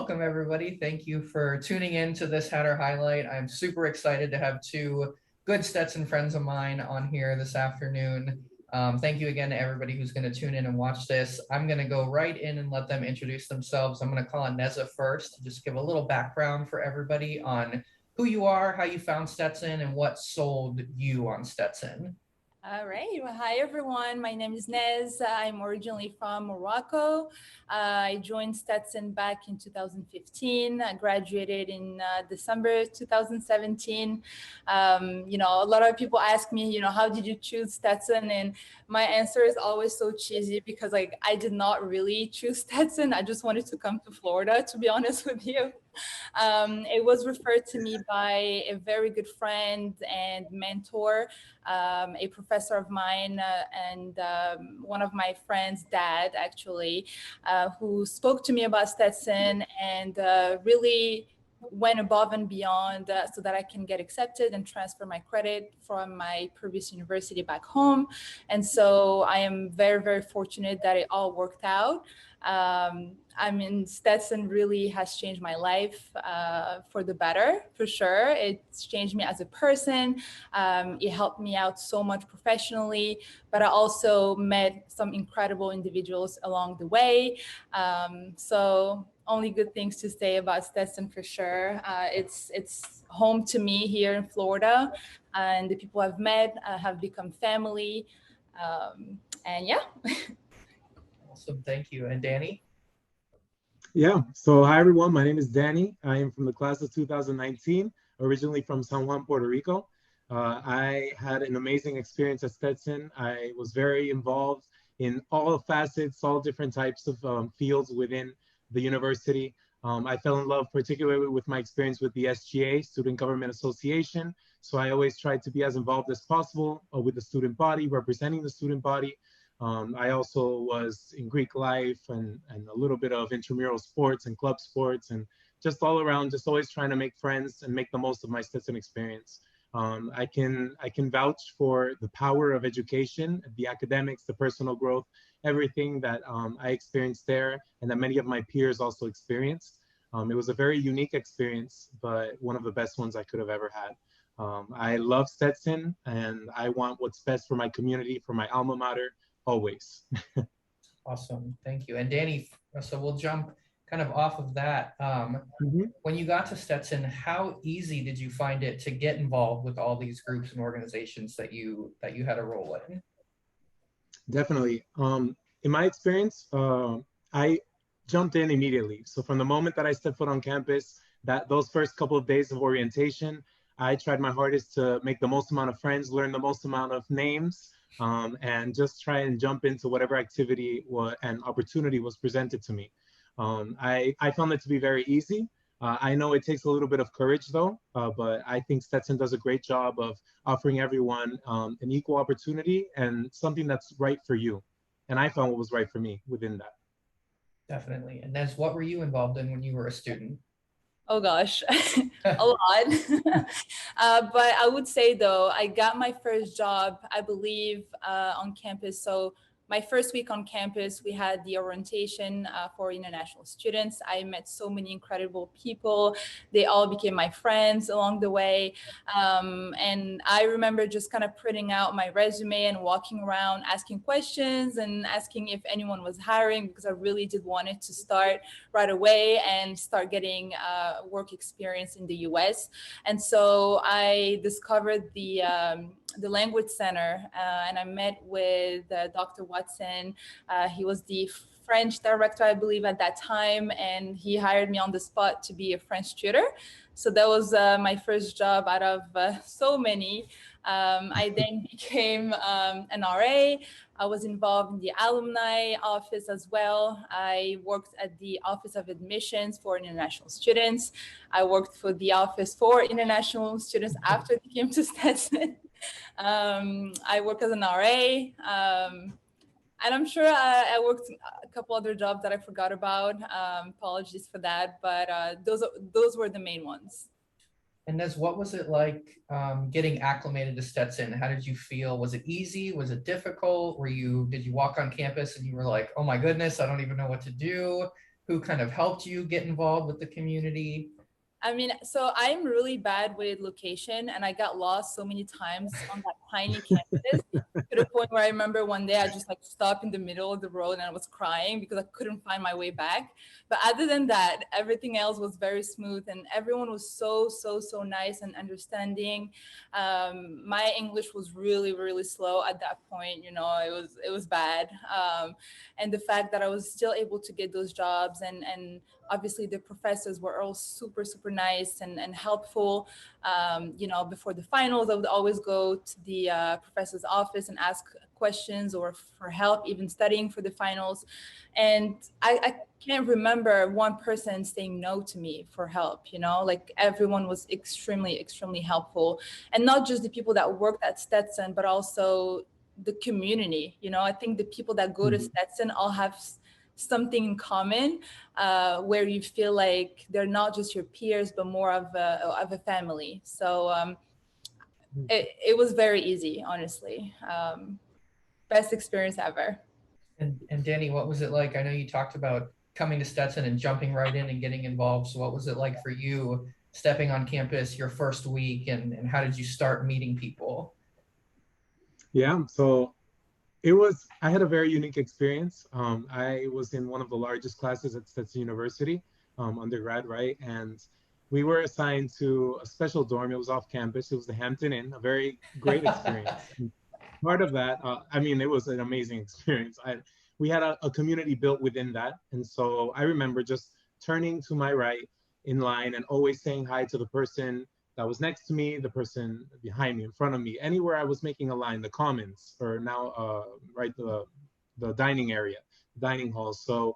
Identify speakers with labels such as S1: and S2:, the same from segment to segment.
S1: welcome everybody. Thank you for tuning in to this Hatter Highlight. I'm super excited to have two good Stetson friends of mine on here this afternoon. Thank you again to everybody who's going to tune in and watch this. I'm going to go right in and let them introduce themselves. I'm going to call on Nezha first to just give a little background for everybody on who you are, how you found Stetson, and what sold you on Stetson.
S2: All right. Well, hi, everyone. My name is Nezha. I'm originally from Morocco. I joined Stetson back in 2015. I graduated in December 2017. A lot of people ask me, how did you choose Stetson? And my answer is always so cheesy because I did not really choose Stetson. I just wanted to come to Florida, to be honest with you. It was referred to me by a very good friend and mentor, a professor of mine, and one of my friend's dad, actually, who spoke to me about Stetson and really went above and beyond so that I can get accepted and transfer my credit from my previous university back home. And so I am very, very fortunate that it all worked out. Stetson really has changed my life for the better, for sure. It's changed me as a person. It helped me out so much professionally, but I also met some incredible individuals along the way. So only good things to say about Stetson for sure. It's home to me here in Florida, and the people I've met have become family. And yeah.
S1: Awesome, thank you. And Danny?
S3: Yeah, so hi everyone, my name is Danny. I am from the class of 2019, originally from San Juan, Puerto Rico. I had an amazing experience at Stetson. I was very involved in all facets, all different types of fields within the university. I fell in love particularly with my experience with the SGA, Student Government Association. So I always tried to be as involved as possible with the student body, representing the student body. I also was in Greek life and a little bit of intramural sports and club sports and just all around, just always trying to make friends and make the most of my Stetson experience. I can vouch for the power of education, the academics, the personal growth, everything that I experienced there and that many of my peers also experienced. It was a very unique experience, but one of the best ones I could have ever had. I love Stetson and I want what's best for my community, for my alma mater, always.
S1: Awesome, thank you. And Danny, so we'll jump kind of off of that. When you got to Stetson, how easy did you find it to get involved with all these groups and organizations that you had a role in?
S3: Definitely. In my experience, I jumped in immediately. So from the moment that I stepped foot on campus, those first couple of days of orientation, I tried my hardest to make the most amount of friends, learn the most amount of names, and just try and jump into whatever activity and opportunity was presented to me. I found it to be very easy. I know it takes a little bit of courage though, but I think Stetson does a great job of offering everyone an equal opportunity and something that's right for you. And I found what was right for me within that.
S1: Definitely. And Nez, what were you involved in when you were a student?
S2: Oh gosh, a lot. But I would say though, I got my first job, I believe, on campus. So my first week on campus, we had the orientation for international students. I met so many incredible people. They all became my friends along the way. And I remember just kind of printing out my resume and walking around asking questions and asking if anyone was hiring, because I really did want it to start right away and start getting work experience in the US. And so I discovered the language center and I met with Dr. Watson. He was the French director, I believe, at that time, and he hired me on the spot to be a French tutor. So that was my first job out of so many. I then became an RA. I was involved in the alumni office as well. I worked at the Office of Admissions for international students. I worked for the Office for International Students after I came to Stetson. I work as an RA. And I'm sure I worked a couple other jobs that I forgot about. Apologies for that, but those were the main ones.
S1: And Nez, what was it like getting acclimated to Stetson? How did you feel? Was it easy? Was it difficult? Did you walk on campus and you were like, oh my goodness, I don't even know what to do? who kind of helped you get involved with the community?
S2: I mean, so I'm really bad with location, and I got lost so many times on that tiny campus to the point where I remember one day I just like stopped in the middle of the road and I was crying because I couldn't find my way back. But other than that, everything else was very smooth, and everyone was so nice and understanding. My English was really slow at that point. You know, it was bad, and the fact that I was still able to get those jobs, and obviously the professors were all super nice and helpful. You know, before the finals I would always go to the professor's office and ask questions or for help even studying for the finals, and I can't remember one person saying no to me for help. You know, like everyone was extremely helpful, and not just the people that worked at Stetson but also the community. You know, I think the people that go to Stetson all have something in common, where you feel like they're not just your peers, but more of a family. So it was very easy, honestly. Best experience ever.
S1: And Danny, what was it like? I know you talked about coming to Stetson and jumping right in and getting involved. So what was it like for you stepping on campus your first week, and how did you start meeting people?
S3: Yeah, so I had a very unique experience. I was in one of the largest classes at Stetson University, undergrad, right? And we were assigned to a special dorm. It was off campus. It was the Hampton Inn, a very great experience. And part of that, I mean, it was an amazing experience. We had a community built within that. And so I remember just turning to my right in line and always saying hi to the person that was next to me, the person behind me, in front of me, anywhere I was making a line, the commons, or now, right, the dining area, dining hall. So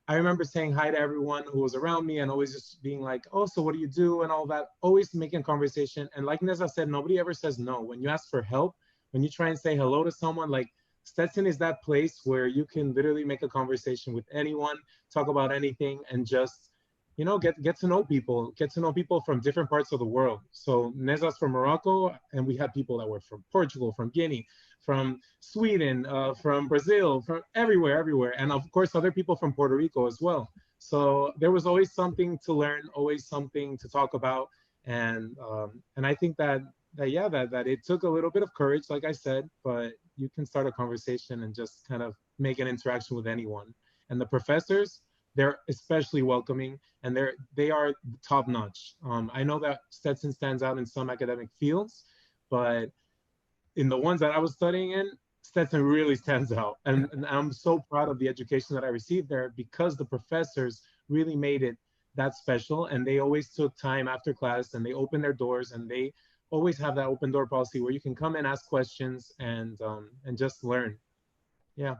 S3: I remember saying hi to everyone who was around me and always just being like, oh, so what do you do? And all that, always making conversation. And like Nezha said, nobody ever says no. When you ask for help, when you try and say hello to someone, like Stetson is that place where you can literally make a conversation with anyone, talk about anything, and just, you know, get to know people from different parts of the world. So Nezha's from Morocco, and we had people that were from Portugal, from Guinea, from Sweden, from Brazil, from everywhere. And of course, other people from Puerto Rico as well. So there was always something to learn, always something to talk about. And I think that it took a little bit of courage, like I said, but you can start a conversation and just kind of make an interaction with anyone. And the professors, they're especially welcoming, and they are top notch. I know that Stetson stands out in some academic fields, but in the ones that I was studying in, Stetson really stands out. And I'm so proud of the education that I received there because the professors really made it that special. And they always took time after class and they opened their doors, and they always have that open door policy where you can come and ask questions and just learn. Yeah.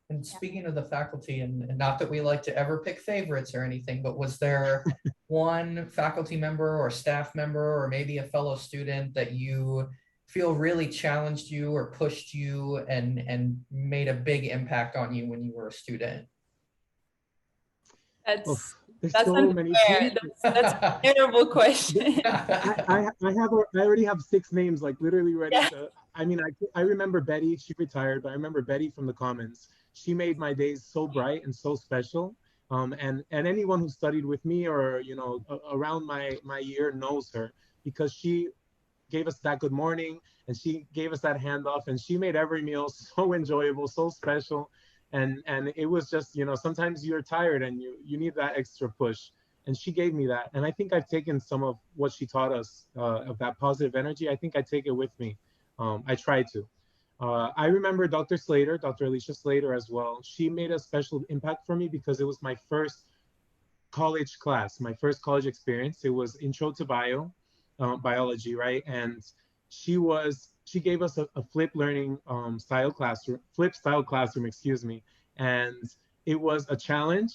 S1: And speaking of the faculty, and not that we like to ever pick favorites or anything, but was there one faculty member or staff member or maybe a fellow student that you feel really challenged you or pushed you and made a big impact on you when you were a student?
S2: That's
S3: There's
S2: that's
S3: so many
S2: unfair.
S3: people.
S2: That's a terrible question.
S3: I already have 6 names like literally ready
S2: Yeah.
S3: to. I mean, I remember Betty. She retired, but I remember Betty from the Commons. She made my days so bright and so special. And anyone who studied with me or around my year knows her because she gave us that good morning and she gave us that handoff, and she made every meal so enjoyable, so special. And it was just, sometimes you're tired and you need that extra push, and she gave me that. And I think I've taken some of what she taught us, of that positive energy. I think I take it with me. I try to. I remember Dr. Alicia Slater as well. She made a special impact for me because it was my first college class, my first college experience. It was Intro to Biology, right? And she gave us a flip learning flip style classroom, excuse me. And it was a challenge,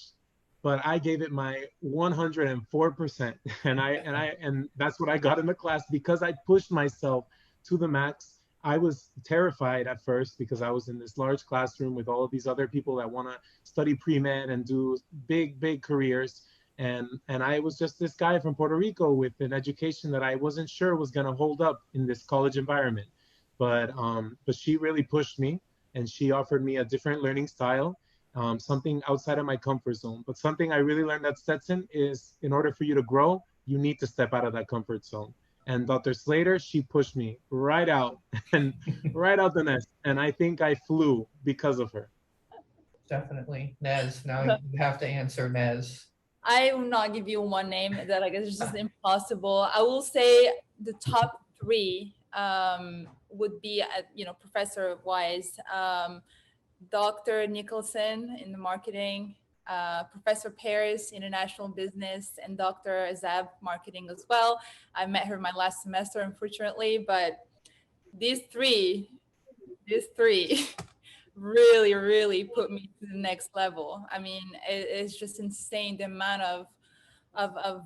S3: but I gave it my 104%. And that's what I got in the class because I pushed myself to the max. I was terrified at first because I was in this large classroom with all of these other people that want to study pre-med and do big careers. And I was just this guy from Puerto Rico with an education that I wasn't sure was going to hold up in this college environment. But she really pushed me, and she offered me a different learning style. something outside of my comfort zone. But something I really learned at Stetson is in order for you to grow, you need to step out of that comfort zone. And Dr. Slater, she pushed me right out and right out the nest. And I think I flew because of her.
S1: Definitely. Nez, now you have to answer Nez.
S2: I will not give you one name that like it's just impossible. I will say the top three would be professor wise, Dr. Nicholson in the marketing, Professor Paris international business, and Dr. Azab marketing as well. I met her my last semester, unfortunately, but these three really, really put me to the next level. I mean, it's just insane the amount of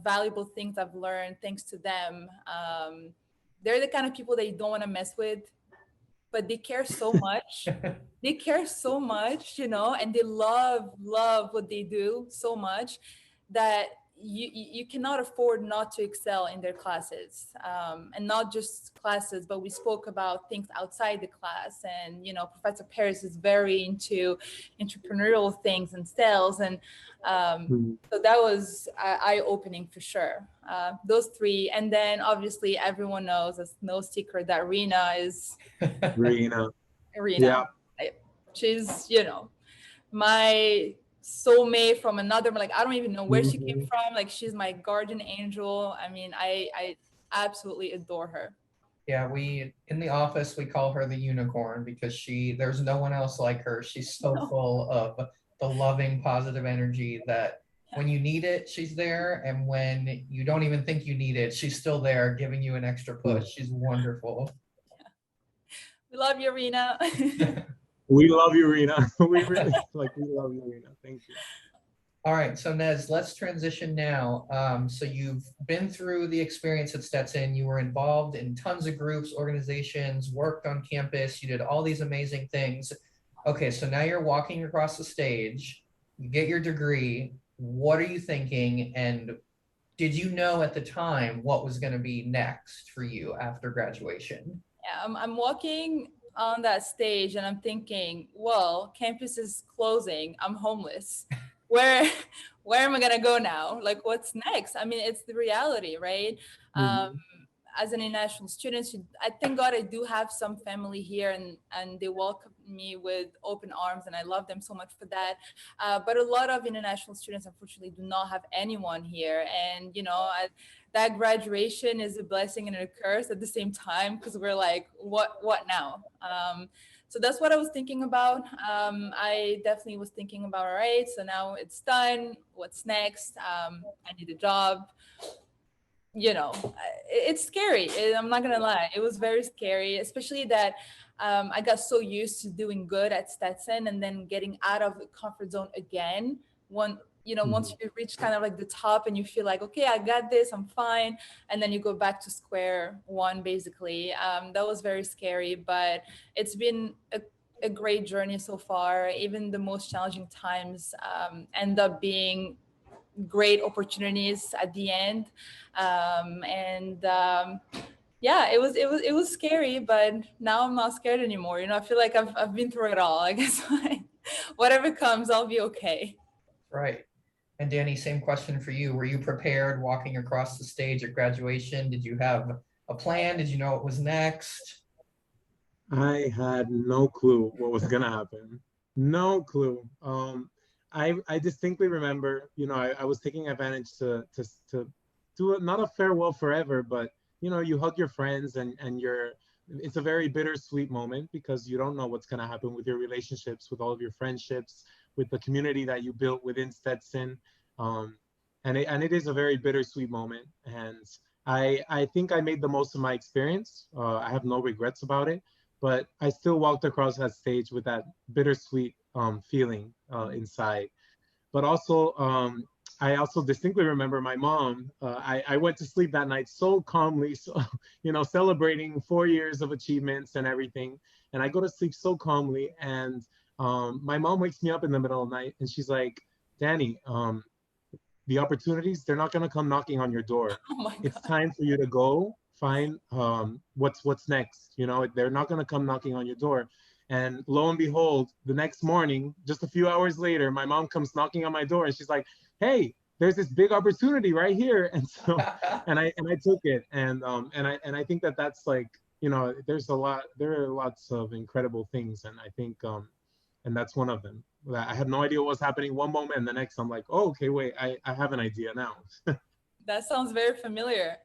S2: valuable things I've learned thanks to them. They're the kind of people that you don't want to mess with, but they care so much. They care so much, and they love what they do so much that you cannot afford not to excel in their classes, and not just classes, but we spoke about things outside the class. And Professor Paris is very into entrepreneurial things and sales, and so that was eye-opening for sure. Those three, and then obviously everyone knows, it's no secret that Rena is
S3: Rena.
S2: Rena.
S3: Yeah.
S2: She's my soulmate from another, like I don't even know where she came from. Like she's my guardian angel. I mean, I absolutely adore her.
S1: Yeah, we in the office we call her the unicorn because there's no one else like her. She's so full of the loving, positive energy that when you need it, she's there, and when you don't even think you need it, she's still there giving you an extra push. She's wonderful.
S2: We love you, Rena.
S3: We love you, Rena. We really we love you, Rena. Thank you.
S1: All right, so Nez, let's transition now. So you've been through the experience at Stetson. You were involved in tons of groups, organizations, worked on campus. You did all these amazing things. Okay, so now you're walking across the stage. You get your degree. What are you thinking? And did you know at the time what was going to be next for you after graduation?
S2: Yeah, I'm walking on that stage and I'm thinking, well, campus is closing. I'm homeless. Where am I gonna go now? Like, what's next? I mean, it's the reality, right? As an international student, I thank God I do have some family here, and they welcome me with open arms, and I love them so much for that. But a lot of international students, unfortunately, do not have anyone here, and that graduation is a blessing and a curse at the same time, because we're like, what now? So that's what I was thinking about. I definitely was thinking about, all right, so now it's done. What's next? I need a job. It's scary. I'm not gonna lie. It was very scary, especially that I got so used to doing good at Stetson and then getting out of the comfort zone again. Once you reach kind of like the top and you feel like, okay, I got this, I'm fine. And then you go back to square one, basically. That was very scary, but it's been a great journey so far. Even the most challenging times end up being great opportunities at the end. Yeah, it was scary, but now I'm not scared anymore. I feel like I've been through it all. I guess whatever comes, I'll be okay.
S1: Right. And Danny, same question for you. Were you prepared walking across the stage at graduation? Did you have a plan? Did you know what was next?
S3: I had no clue what was gonna happen. No clue. I distinctly remember, I was taking advantage to do not a farewell forever, but you hug your friends and it's a very bittersweet moment because you don't know what's gonna happen with your relationships, with all of your friendships, with the community that you built within Stetson. And it is a very bittersweet moment. And I think I made the most of my experience. I have no regrets about it, but I still walked across that stage with that bittersweet feeling inside. But also, I also distinctly remember my mom. I went to sleep that night so calmly, so celebrating 4 years of achievements and everything. And I go to sleep so calmly, and my mom wakes me up in the middle of the night, and she's like, "Danny, the opportunities, they're not gonna come knocking on your door.
S2: Oh my God.
S3: It's time for you to go find what's next. They're not gonna come knocking on your door." And lo and behold, the next morning, just a few hours later, my mom comes knocking on my door and she's like, "Hey, there's this big opportunity right here." And so, and I took it. And I think that that's like, you know, there are lots of incredible things. And I think, and that's one of them. I had no idea what was happening one moment, and the next I'm like, oh, okay, wait, I have an idea now.
S2: That sounds very familiar.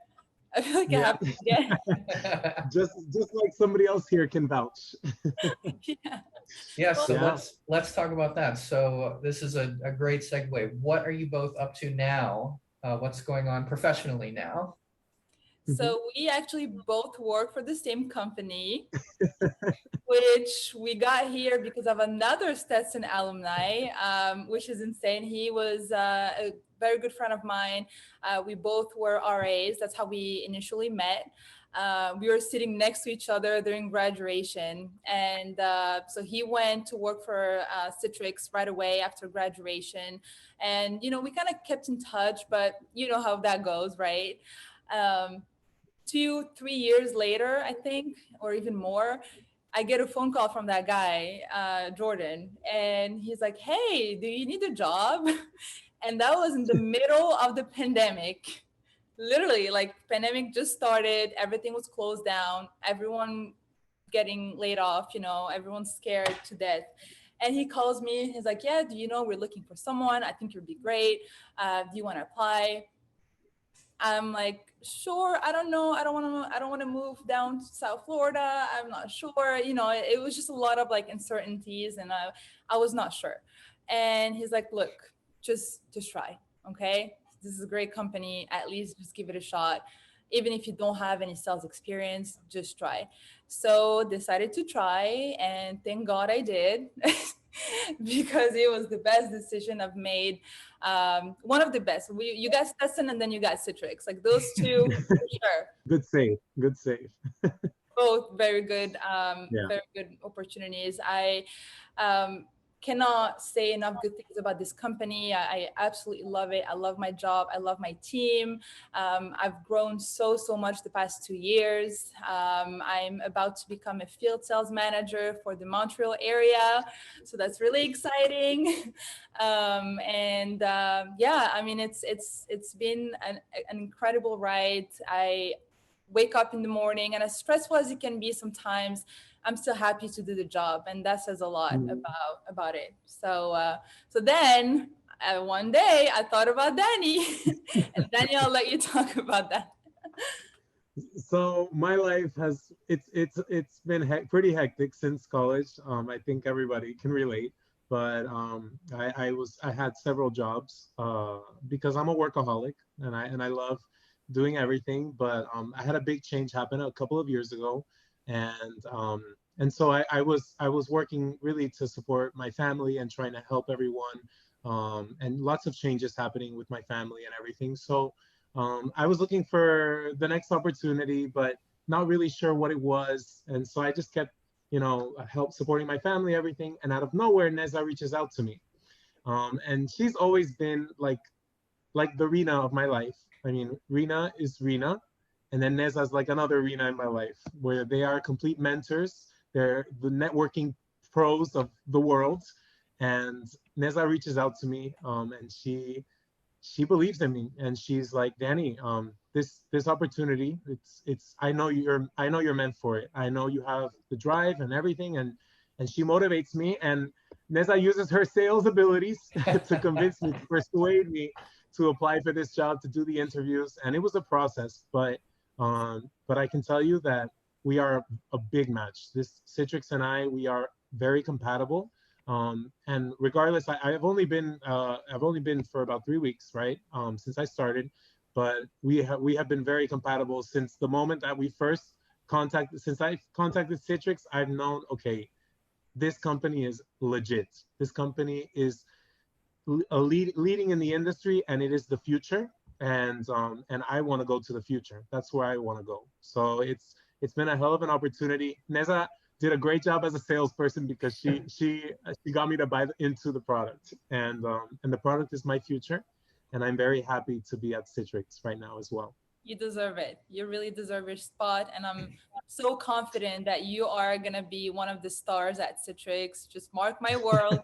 S2: I feel like I
S3: Yeah,
S2: have to get.
S3: just like somebody else here can vouch.
S2: Yeah.
S1: Yeah,
S2: Well,
S1: so
S3: Yeah.
S1: let's talk about that. So this is a great segue. What are you both up to now? What's going on professionally now?
S3: Mhm.
S2: so we actually both work for the same company, which we got here because of another Stetson alumni, which is insane. He was a very good friend of mine. We both were RAs. That's how we initially met. We were sitting next to each other during graduation. And so he went to work for Citrix right away after graduation. And, you know, we kind of kept in touch, but you know how that goes, right? Um, 2 3 years later, I think, or even more, I get a phone call from that guy, Jordan, and he's like, "Hey, do you need a job?" And that was in the middle of the pandemic. Literally, like pandemic just started, everything was closed down, everyone getting laid off, you know, everyone's scared to death. And he calls me, he's like, "Yeah, do you know we're looking for someone? I think you'd be great. Do you want to apply?" I'm like, sure. I don't know. I don't want to move down to South Florida. I'm not sure. You know, it was just a lot of like uncertainties, and I was not sure. And he's like, look, just try. Okay, this is a great company. At least just give it a shot. Even if you don't have any sales experience, just try. So decided to try, and thank God I did. Because it was the best decision I've made, one of the best. You got Stetson and then you got Citrix. Like those two, for sure.
S3: Good save. Good save.
S2: Both
S3: Yeah.
S2: very good opportunities. I um, cannot say enough good things about this company. I absolutely love it. I love my job. I love my team. I've grown so much the past 2 years. I'm about to become a field sales manager for the Montreal area, so that's really exciting. Yeah, I mean it's been an incredible ride. I wake up in the morning, and as stressful as it can be sometimes, I'm still happy to do the job, and that says a lot
S3: Mhm.
S2: about it. So then one day I thought about Danny. And Danny, I'll let you talk about that.
S3: So my life has it's been pretty hectic since college. I think everybody can relate, but I had several jobs because I'm a workaholic and I love doing everything. But I had a big change happen a couple of years ago, and so I was working really to support my family and trying to help everyone, and lots of changes happening with my family and everything. So I was looking for the next opportunity, but not really sure what it was. And so I just kept, help supporting my family, everything. And out of nowhere, Nezha reaches out to me. And she's always been like the Rena of my life. I mean, Rena is Rena. And then Nezha is like another Rena in my life, where they are complete mentors. They're the networking pros of the world. And Nezha reaches out to me, and she believes in me, and she's like, Danny, this opportunity, it's I know you're meant for it. I know you have the drive and everything, and she motivates me, and Nezha uses her sales abilities to convince me, to persuade me to apply for this job, to do the interviews. And it was a process, but I can tell you that we are a big match. This Citrix and we are very compatible. And regardless, I've only been for about 3 weeks, right? Since I started, but we have been very compatible since the moment that we first contacted. Since I contacted Citrix, I've known, okay, this company is legit. This company is leading in the industry, and it is the future. And I want to go to the future. That's where I want to go. So it's been a hell of an opportunity. Nezha did a great job as a salesperson because she got me to buy into the product, and the product is my future, and I'm very happy to be at Citrix right now as well.
S2: You deserve it. You really deserve your spot. And I'm so confident that you are going to be one of the stars at Citrix. Just mark my word.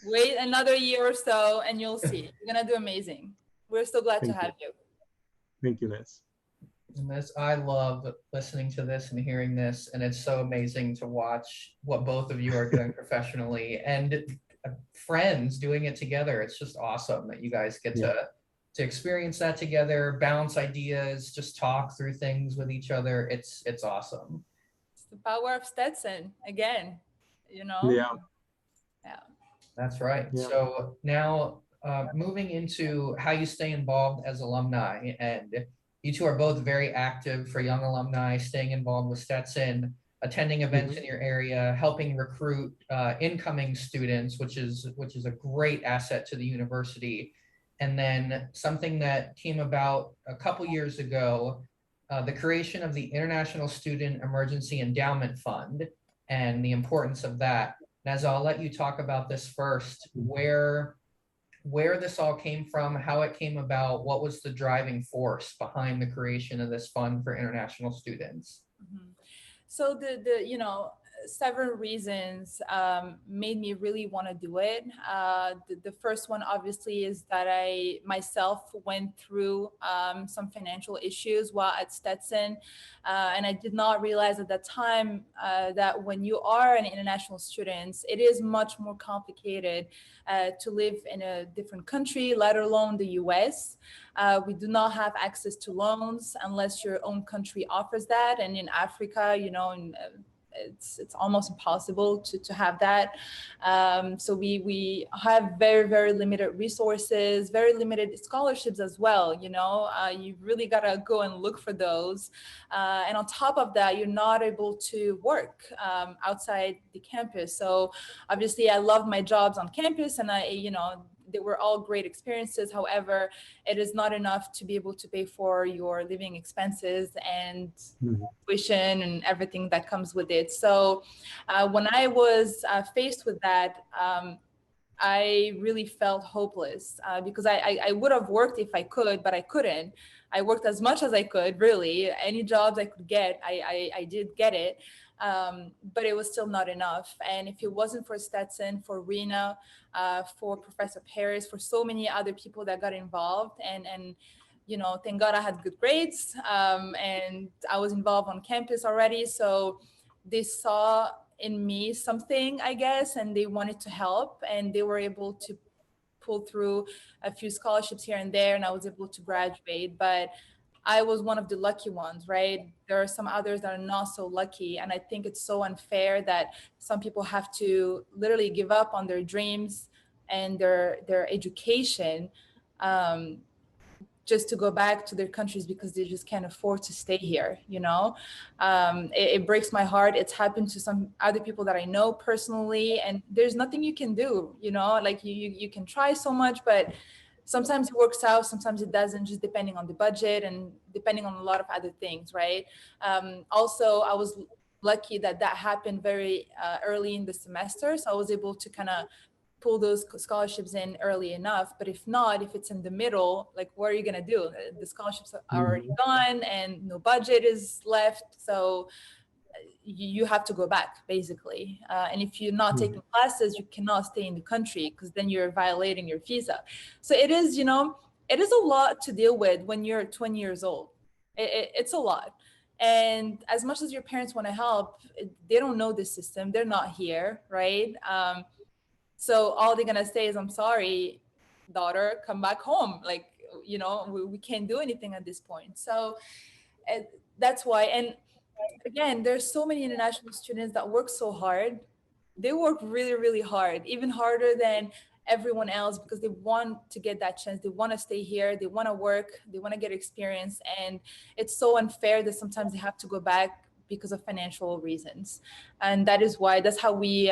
S2: Wait another year or so and you'll see. You're going to do amazing. We're so glad to have you.
S3: Thank you, Nez.
S1: And this, I love listening to this and hearing this, and it's so amazing to watch what both of you are doing professionally and friends doing it together. It's just awesome that you guys get to experience that together, bounce ideas, just talk through things with each other. It's awesome.
S2: It's the power of Stetson again, you know?
S3: Yeah.
S2: Yeah.
S1: That's right.
S3: Yeah.
S1: So now moving into how you stay involved as alumni, and you two are both very active for young alumni, staying involved with Stetson, attending events in your area, helping recruit incoming students, which is a great asset to the university. And then something that came about a couple years ago, the creation of the International Student Emergency Endowment Fund and the importance of that. Nezha, I'll let you talk about this first, where this all came from, how it came about, what was the driving force behind the creation of this fund for international students?
S2: Mm-hmm. So the several reasons made me really want to do it. The first one obviously is that I myself went through some financial issues while at Stetson, and I did not realize at that time that when you are an international student, it is much more complicated to live in a different country, let alone the US. We do not have access to loans unless your own country offers that. And in Africa, it's almost impossible to have that. So we have very, very limited resources, very limited scholarships as well. You really got to go and look for those. And on top of that, you're not able to work outside the campus. So obviously I loved my jobs on campus, and they were all great experiences. However, it is not enough to be able to pay for your living expenses and tuition and everything that comes with it. So when I was faced with that, I really felt hopeless because I would have worked if I could, but I couldn't. I worked as much as I could, really. Any jobs I could get, I did get it. But it was still not enough. And if it wasn't for Stetson, for Rena, for Professor Paris, for so many other people that got involved, and thank God I had good grades, and I was involved on campus already. So they saw in me something, I guess, and they wanted to help, and they were able to pull through a few scholarships here and there, and I was able to graduate. But I was one of the lucky ones, right? There are some others that are not so lucky. And I think it's so unfair that some people have to literally give up on their dreams and their education just to go back to their countries because they just can't afford to stay here. It breaks my heart. It's happened to some other people that I know personally, and there's nothing you can do. Like you can try so much, but sometimes it works out, sometimes it doesn't, just depending on the budget and depending on a lot of other things, right? Also, I was lucky that happened very early in the semester, so I was able to kind of pull those scholarships in early enough. But if not, if it's in the middle, like what are you going to do? The scholarships are already gone and no budget is left, so you have to go back, basically. And if you're not taking classes, you cannot stay in the country because then you're violating your visa. So it is a lot to deal with when you're 20 years old. It's a lot. And as much as your parents want to help, they don't know the system. They're not here, right? So all they're going to say is, I'm sorry, daughter, come back home. Like, we can't do anything at this point. So that's why. And again, there's so many international students that work so hard. They work really, really hard, even harder than everyone else, because they want to get that chance. They want to stay here. They want to work. They want to get experience. And it's so unfair that sometimes they have to go back because of financial reasons. And that's how we,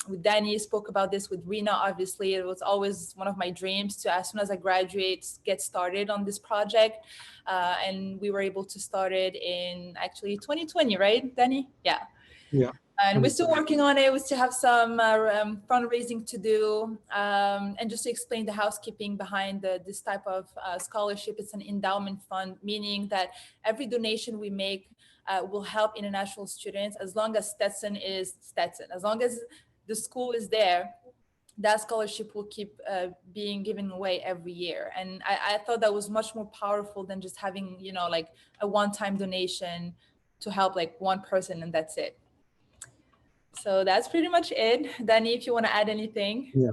S2: with Danny, spoke about this with Rena. Obviously, it was always one of my dreams to, as soon as I graduate, get started on this project. And we were able to start it in actually 2020, right, Danny? Yeah.
S3: Yeah.
S2: And we're still working on it. We still have some fundraising to do. And just to explain the housekeeping behind this type of scholarship, it's an endowment fund, meaning that every donation we make will help international students as long as Stetson is Stetson. As long as the school is there, that scholarship will keep being given away every year. And I thought that was much more powerful than just having, you know, like a one-time donation to help like one person and that's it. So that's pretty much it. Danny, if you want to add anything.
S3: Yeah.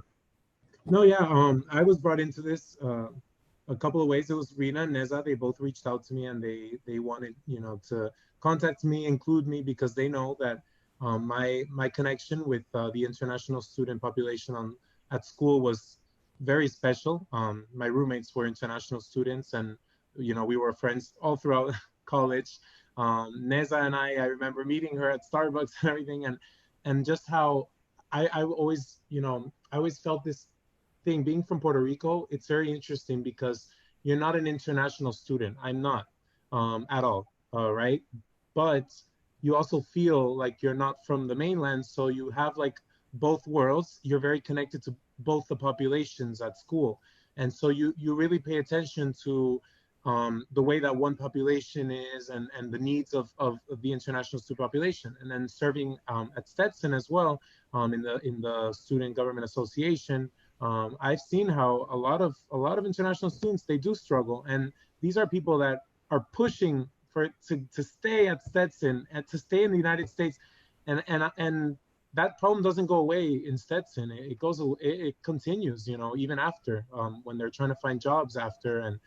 S3: No, yeah. I was brought into this a couple of ways. It was Rina and Nezha. They both reached out to me and they wanted, you know, to contact me, include me, because they know that my connection with the international student population at school was very special. My roommates were international students, and you know, we were friends all throughout college. Nezha and I remember meeting her at Starbucks and everything, and just how I always, you know, I always felt this thing being from Puerto Rico. It's very interesting because you're not an international student. I'm not at all. Right. But you also feel like you're not from the mainland. So you have like both worlds. You're very connected to both the populations at school. And so you really pay attention to the way that one population is and the needs of the international student population. And then serving at Stetson as well in the Student Government Association, I've seen how a lot of international students, they do struggle, and these are people that are pushing to stay at Stetson and to stay in the United States, and that problem doesn't go away in Stetson. It continues, you know, even after when they're trying to find jobs after. And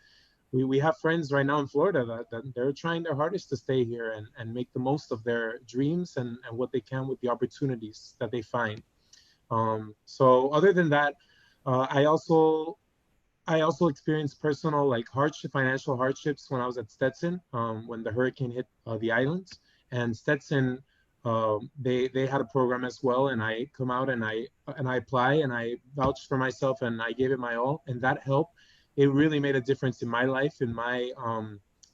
S3: we have friends right now in Florida that they're trying their hardest to stay here and make the most of their dreams and what they can with the opportunities that they find. So other than that, I also experienced personal like financial hardships when I was at Stetson, when the hurricane hit the islands. And Stetson, they had a program as well, and I come out and I apply and I vouched for myself and I gave it my all, and that helped. It really made a difference in my life, in my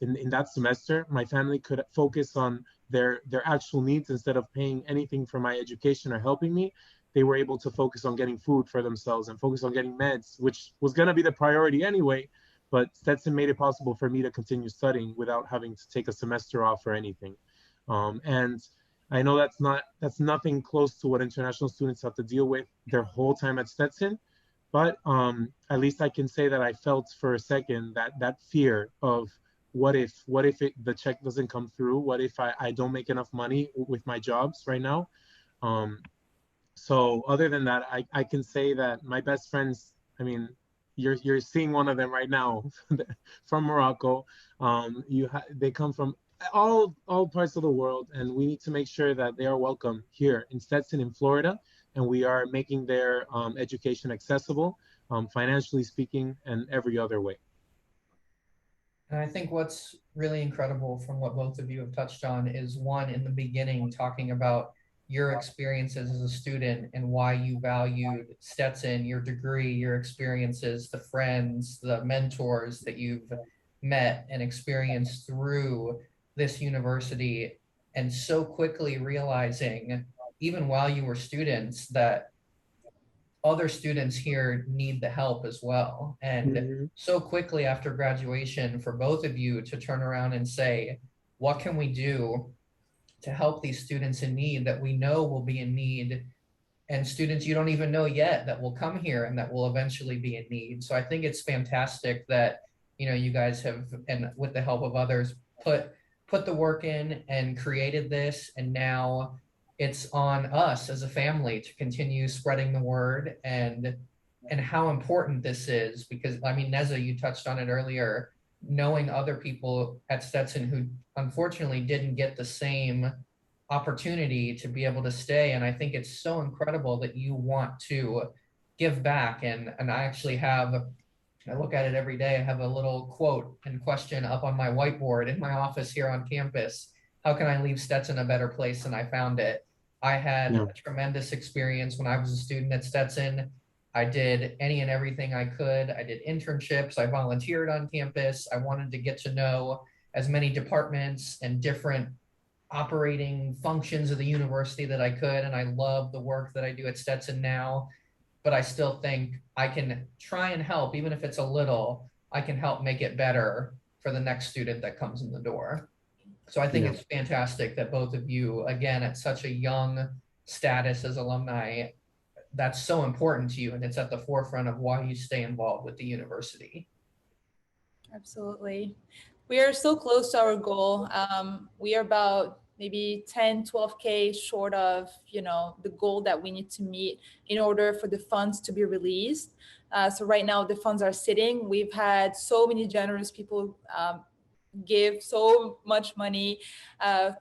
S3: in that semester. My family could focus on their actual needs instead of paying anything for my education or helping me. They were able to focus on getting food for themselves and focus on getting meds, which was going to be the priority anyway. But Stetson made it possible for me to continue studying without having to take a semester off or anything. And I know that's nothing close to what international students have to deal with their whole time at Stetson. But at least I can say that I felt for a second that fear of what if the check doesn't come through? What if I don't make enough money with my jobs right now? So other than that, I can say that my best friends, I mean, you're seeing one of them right now from Morocco. They come from all parts of the world, and we need to make sure that they are welcome here in Stetson in Florida, and we are making their education accessible, financially speaking, and every other way.
S1: And I think what's really incredible from what both of you have touched on is one, in the beginning, talking about your experiences as a student and why you valued Stetson, your degree, your experiences, the friends, the mentors that you've met and experienced through this university, and so quickly realizing, even while you were students, that other students here need the help as well. And so quickly after graduation, for both of you to turn around and say, what can we do to help these students in need that we know will be in need, and students you don't even know yet that will come here and that will eventually be in need. So I think it's fantastic that, you know, you guys have, and with the help of others, put the work in and created this, and now it's on us as a family to continue spreading the word and how important this is. Because I mean, Nezha, you touched on it earlier, knowing other people at Stetson who unfortunately didn't get the same opportunity to be able to stay. And I think it's so incredible that you want to give back. And I actually have, I look at it every day. I have a little quote and question up on my whiteboard in my office here on campus. How can I leave Stetson a better place than I found it? I had a tremendous experience when I was a student at Stetson. I did any and everything I could. I did internships. I volunteered on campus. I wanted to get to know as many departments and different operating functions of the university that I could. And I love the work that I do at Stetson now, but I still think I can try and help, even if it's a little, I can help make it better for the next student that comes in the door. So I think
S3: Yeah.
S1: it's fantastic that both of you, again, at such a young status as alumni, that's so important to you, and it's at the forefront of why you stay involved with the university.
S2: Absolutely. We are so close to our goal. We are about maybe 10, 12K short of, the goal that we need to meet in order for the funds to be released. So right now the funds are sitting. We've had so many generous people give so much money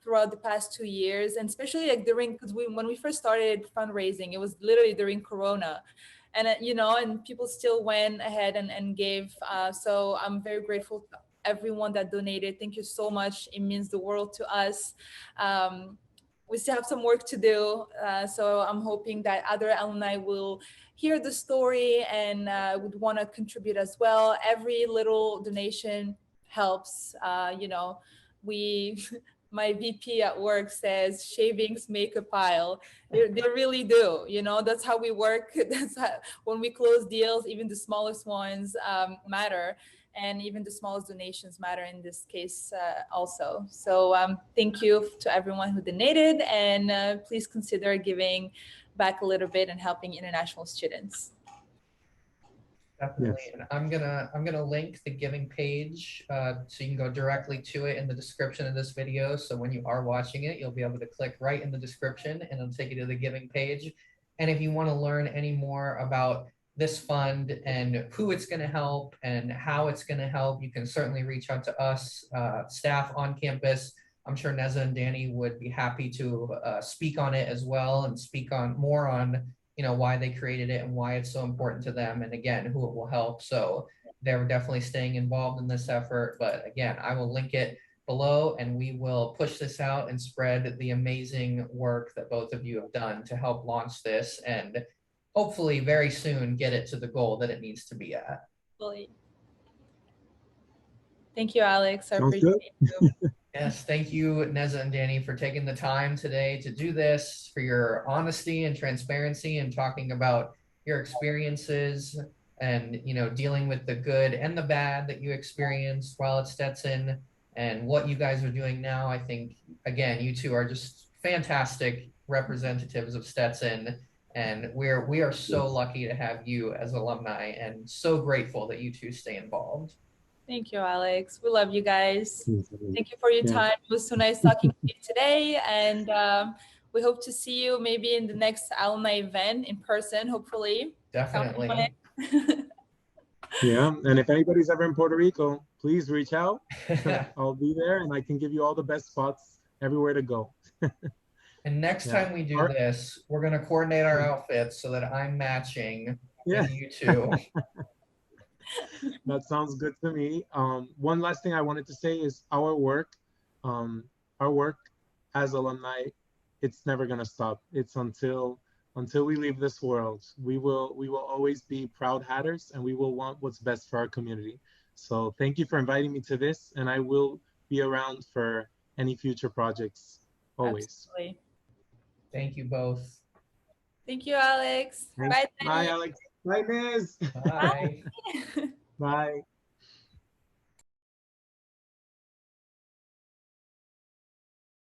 S2: throughout the past 2 years, and especially like because when we first started fundraising, it was literally during Corona, and and people still went ahead and gave. So I'm very grateful to everyone that donated. Thank you so much. It means the world to us. We still have some work to do, so I'm hoping that other alumni will hear the story and would want to contribute as well. Every little donation helps. We my VP at work says shavings make a pile. They really do. That's how we work. That's how, when we close deals, even the smallest ones matter, and even the smallest donations matter in this case also. So thank you to everyone who donated, and please consider giving back a little bit and helping international students.
S1: Definitely.
S3: Yes.
S1: And I'm gonna link the giving page so you can go directly to it in the description of this video. So when you are watching it, you'll be able to click right in the description and it'll take you to the giving page. And if you want to learn any more about this fund and who it's going to help and how it's going to help, you can certainly reach out to us, staff on campus. I'm sure Nezha and Danny would be happy to speak on it as well and speak on more on why they created it and why it's so important to them, and again, who it will help. So they're definitely staying involved in this effort. But again, I will link it below and we will push this out and spread the amazing work that both of you have done to help launch this and hopefully very soon get it to the goal that it needs to be at.
S2: Thank you, Alex. I
S3: Sounds
S2: appreciate
S3: good.
S2: you.
S1: Yes, thank you, Nezha and Danny, for taking the time today to do this, for your honesty and transparency and talking about your experiences and dealing with the good and the bad that you experienced while at Stetson and what you guys are doing now. I think, again, you two are just fantastic representatives of Stetson, and we are so lucky to have you as alumni and so grateful that you two stay involved.
S2: Thank you, Alex. We love you guys. Thank you for your
S3: Yeah.
S2: time. It was so nice talking to you today. And we hope to see you maybe in the next alumni event in person, hopefully.
S1: Definitely.
S3: Yeah. And if anybody's ever in Puerto Rico, please reach out. I'll be there and I can give you all the best spots everywhere to go.
S1: And next time we do this, we're going to coordinate our outfits so that I'm matching with you two.
S3: That sounds good to me. One last thing I wanted to say is our work as alumni, it's never gonna stop. It's until we leave this world. We will always be proud Hatters, and we will want what's best for our community. So thank you for inviting me to this, and I will be around for any future projects always.
S2: Absolutely.
S1: Thank you both.
S2: Thank you, Alex.
S3: Thanks.
S2: Bye,
S3: Bye, Alex. Bye, Nez.
S1: Bye.
S3: Bye.